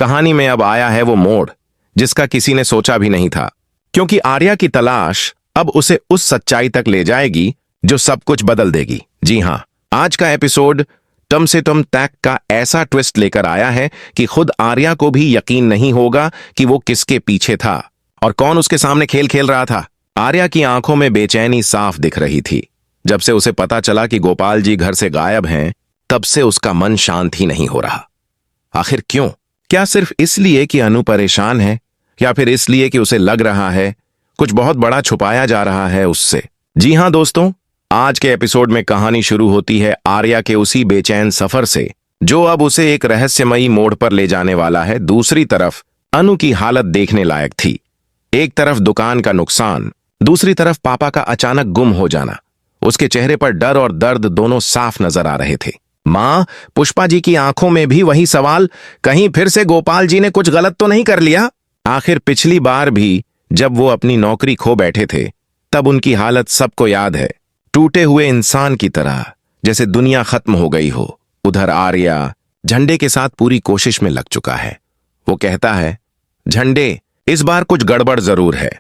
कहानी में अब आया है वो मोड़ जिसका किसी ने सोचा भी नहीं था, क्योंकि आर्या की तलाश अब उसे उस सच्चाई तक ले जाएगी जो सब कुछ बदल देगी। जी हां, आज का एपिसोड टम से टम तक का ऐसा ट्विस्ट लेकर आया है कि खुद आर्या को भी यकीन नहीं होगा कि वो किसके पीछे था और कौन उसके सामने खेल खेल रहा था। आर्या की आंखों में बेचैनी साफ दिख रही थी। जब से उसे पता चला कि गोपाल जी घर से गायब हैं, तब से उसका मन शांत ही नहीं हो रहा। आखिर क्यों? क्या सिर्फ इसलिए कि अनु परेशान है, या फिर इसलिए कि उसे लग रहा है कुछ बहुत बड़ा छुपाया जा रहा है उससे? जी हां दोस्तों, आज के एपिसोड में कहानी शुरू होती है आर्या के उसी बेचैन सफर से जो अब उसे एक रहस्यमयी मोड़ पर ले जाने वाला है। दूसरी तरफ अनु की हालत देखने लायक थी। एक तरफ दुकान का नुकसान, दूसरी तरफ पापा का अचानक गुम हो जाना। उसके चेहरे पर डर और दर्द दोनों साफ नजर आ रहे थे। मां, पुष्पा जी की आंखों में भी वही सवाल, कहीं फिर से गोपाल जी ने कुछ गलत तो नहीं कर लिया? आखिर पिछली बार भी जब वो अपनी नौकरी खो बैठे थे, तब उनकी हालत सबको याद है, टूटे हुए इंसान की तरह, जैसे दुनिया खत्म हो गई हो। उधर आर्या झंडे के साथ पूरी कोशिश में लग चुका है। वो कहता है, झंडे, इस बार कुछ गड़बड़ जरूर है।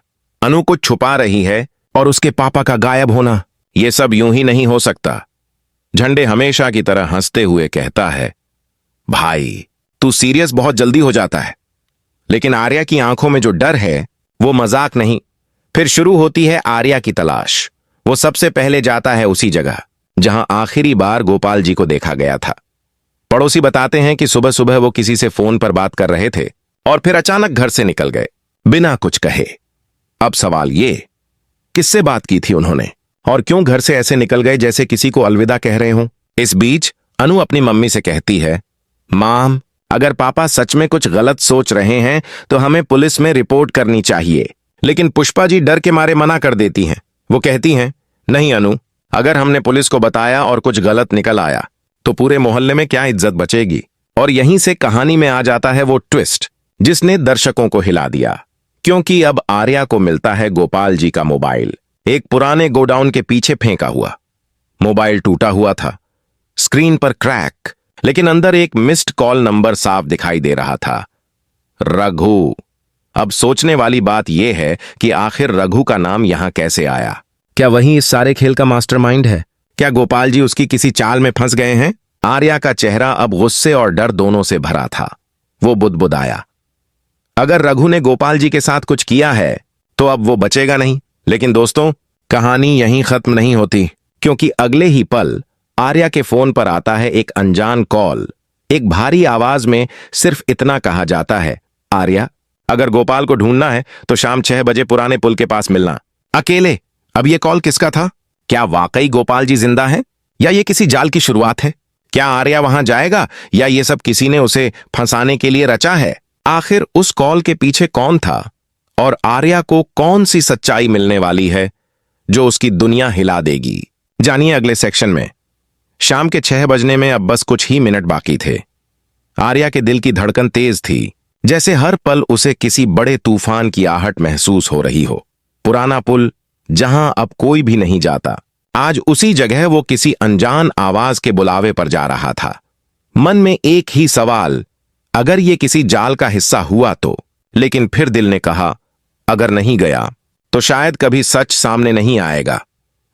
अनु कुछ छुपा रही है और उसके पापा का गायब होना, ये सब यूं ही नहीं हो सकता। झंडे हमेशा की तरह हंसते हुए कहता है, भाई तू सीरियस बहुत जल्दी हो जाता है। लेकिन आर्या की आंखों में जो डर है वो मजाक नहीं। फिर शुरू होती है आर्या की तलाश। वो सबसे पहले जाता है उसी जगह जहां आखिरी बार गोपाल जी को देखा गया था। पड़ोसी बताते हैं कि सुबह सुबह वो किसी से फोन पर बात कर रहे थे और फिर अचानक घर से निकल गए बिना कुछ कहे। अब सवाल ये, किससे बात की थी उन्होंने और क्यों घर से ऐसे निकल गए जैसे किसी को अलविदा कह रहे हों? इस बीच अनु अपनी मम्मी से कहती है, माम, अगर पापा सच में कुछ गलत सोच रहे हैं तो हमें पुलिस में रिपोर्ट करनी चाहिए। लेकिन पुष्पा जी डर के मारे मना कर देती हैं। वो कहती हैं, नहीं अनु, अगर हमने पुलिस को बताया और कुछ गलत निकल आया तो पूरे मोहल्ले में क्या इज्जत बचेगी। और यहीं से कहानी में आ जाता है वो ट्विस्ट जिसने दर्शकों को हिला दिया, क्योंकि अब आर्या को मिलता है गोपाल जी का मोबाइल, एक पुराने गोडाउन के पीछे फेंका हुआ। मोबाइल टूटा हुआ था, स्क्रीन पर क्रैक, लेकिन अंदर एक मिस्ड कॉल नंबर साफ दिखाई दे रहा था, रघु। अब सोचने वाली बात यह है कि आखिर रघु का नाम यहां कैसे आया? क्या वही इस सारे खेल का मास्टरमाइंड है? क्या गोपाल जी उसकी किसी चाल में फंस गए हैं? आर्या का चेहरा अब गुस्से और डर दोनों से भरा था। वो बुदबुदाया, अगर रघु ने गोपाल जी के साथ कुछ किया है तो अब वो बचेगा नहीं। लेकिन दोस्तों, कहानी यहीं खत्म नहीं होती, क्योंकि अगले ही पल आर्या के फोन पर आता है एक अनजान कॉल। एक भारी आवाज में सिर्फ इतना कहा जाता है, आर्या, अगर गोपाल को ढूंढना है तो शाम 6 बजे पुराने पुल के पास मिलना, अकेले। अब ये कॉल किसका था? क्या वाकई गोपाल जी जिंदा हैं, या ये किसी जाल की शुरुआत है? क्या आर्या वहां जाएगा, या ये सब किसी ने उसे फंसाने के लिए रचा है? आखिर उस कॉल के पीछे कौन था और आर्या को कौन सी सच्चाई मिलने वाली है जो उसकी दुनिया हिला देगी? जानिए अगले सेक्शन में। शाम के 6 बजने में अब बस कुछ ही मिनट बाकी थे। आर्या के दिल की धड़कन तेज थी, जैसे हर पल उसे किसी बड़े तूफान की आहट महसूस हो रही हो। पुराना पुल, जहां अब कोई भी नहीं जाता, आज उसी जगह वो किसी अनजान आवाज के बुलावे पर जा रहा था। मन में एक ही सवाल, अगर ये किसी जाल का हिस्सा हुआ तो? लेकिन फिर दिल ने कहा, अगर नहीं गया तो शायद कभी सच सामने नहीं आएगा।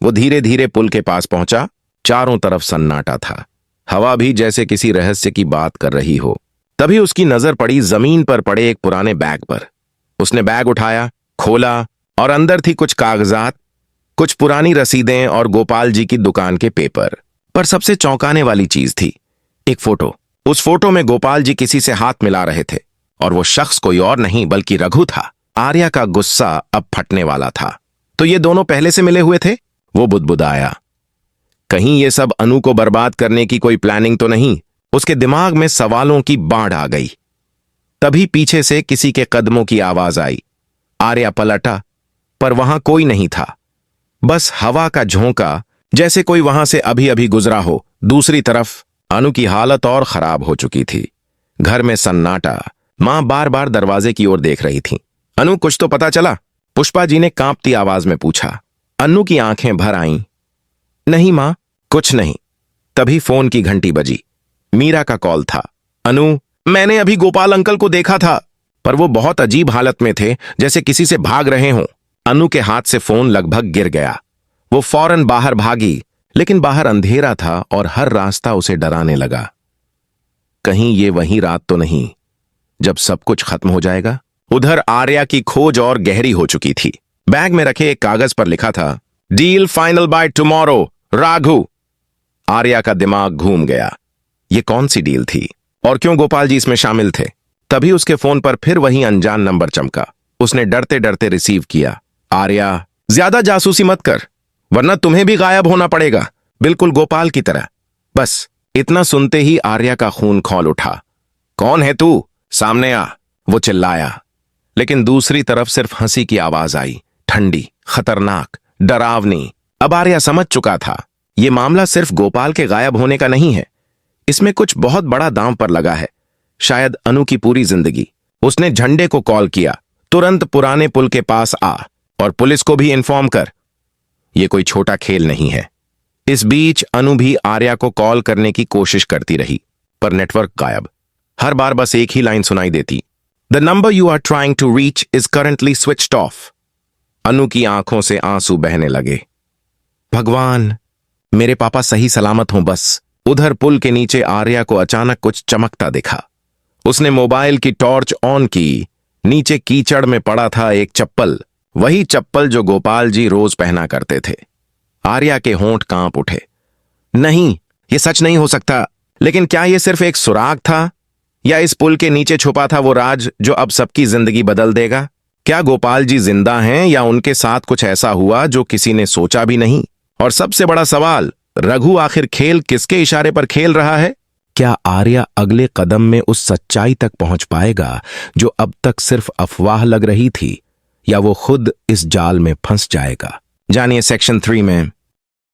वो धीरे धीरे पुल के पास पहुंचा। चारों तरफ सन्नाटा था, हवा भी जैसे किसी रहस्य की बात कर रही हो। तभी उसकी नजर पड़ी जमीन पर पड़े एक पुराने बैग पर। उसने बैग उठाया, खोला और अंदर थी कुछ कागजात, कुछ पुरानी रसीदें और गोपाल जी की दुकान के पेपर। पर सबसे चौंकाने वाली चीज थी एक फोटो। उस फोटो में गोपाल जी किसी से हाथ मिला रहे थे और वो शख्स कोई और नहीं बल्कि रघु था। आर्या का गुस्सा अब फटने वाला था। तो ये दोनों पहले से मिले हुए थे? वो बुदबुदाया, कहीं ये सब अनु को बर्बाद करने की कोई प्लानिंग तो नहीं? उसके दिमाग में सवालों की बाढ़ आ गई। तभी पीछे से किसी के कदमों की आवाज आई। आर्या पलटा, पर वहां कोई नहीं था, बस हवा का झोंका, जैसे कोई वहां से अभी अभी गुजरा हो। दूसरी तरफ अनु की हालत और खराब हो चुकी थी। घर में सन्नाटा। मां बार बार दरवाजे की ओर देख रही थी। अनु, कुछ तो पता चला? पुष्पा जी ने कांपती आवाज में पूछा। अनु की आंखें भर आईं। नहीं मां, कुछ नहीं। तभी फोन की घंटी बजी। मीरा का कॉल था। अनु, मैंने अभी गोपाल अंकल को देखा था, पर वो बहुत अजीब हालत में थे, जैसे किसी से भाग रहे हों। अनु के हाथ से फोन लगभग गिर गया। वो फौरन बाहर भागी, लेकिन बाहर अंधेरा था और हर रास्ता उसे डराने लगा। कहीं ये वही रात तो नहीं जब सब कुछ खत्म हो जाएगा। उधर आर्या की खोज और गहरी हो चुकी थी। बैग में रखे एक कागज पर लिखा था, deal final by tomorrow, Raghu. Arya का दिमाग घूम गया। ये कौन सी डील थी और क्यों गोपाल जी इसमें शामिल थे? तभी उसके फोन पर फिर वही अनजान नंबर चमका। उसने डरते डरते रिसीव किया। आर्या, ज्यादा जासूसी मत कर, वरना तुम्हें भी गायब होना पड़ेगा, बिल्कुल गोपाल की तरह। बस इतना सुनते ही आर्या का खून खौल उठा। कौन है तू? सामने आ, वो चिल्लाया। लेकिन दूसरी तरफ सिर्फ हंसी की आवाज आई, ठंडी, खतरनाक, डरावनी। अब आर्या समझ चुका था, यह मामला सिर्फ गोपाल के गायब होने का नहीं है। इसमें कुछ बहुत बड़ा दांव पर लगा है, शायद अनु की पूरी जिंदगी। उसने झंडे को कॉल किया, तुरंत पुराने पुल के पास आ और पुलिस को भी इन्फॉर्म कर। यह कोई छोटा खेल नहीं है। इस बीच अनु भी आर्या को कॉल करने की कोशिश करती रही, पर नेटवर्क गायब। हर बार बस एक ही लाइन सुनाई देती, the number you are trying to reach is currently switched off. Anu की आंखों से आंसू बहने लगे। भगवान, मेरे पापा सही सलामत हों बस। उधर पुल के नीचे आर्या को अचानक कुछ चमकता दिखा। उसने मोबाइल की टॉर्च ऑन की। नीचे कीचड़ में पड़ा था एक चप्पल, वही चप्पल जो गोपाल जी रोज पहना करते थे। आर्या के होंठ कांप उठे। नहीं, यह सच नहीं हो सकता। लेकिन क्या यह सिर्फ एक सुराग था, या इस पुल के नीचे छुपा था वो राज जो अब सबकी जिंदगी बदल देगा? क्या गोपाल जी जिंदा हैं, या उनके साथ कुछ ऐसा हुआ जो किसी ने सोचा भी नहीं? और सबसे बड़ा सवाल, रघु आखिर खेल किसके इशारे पर खेल रहा है? क्या आर्या अगले कदम में उस सच्चाई तक पहुंच पाएगा जो अब तक सिर्फ अफवाह लग रही थी, या वो खुद इस जाल में फंस जाएगा? जानिए सेक्शन 3 में।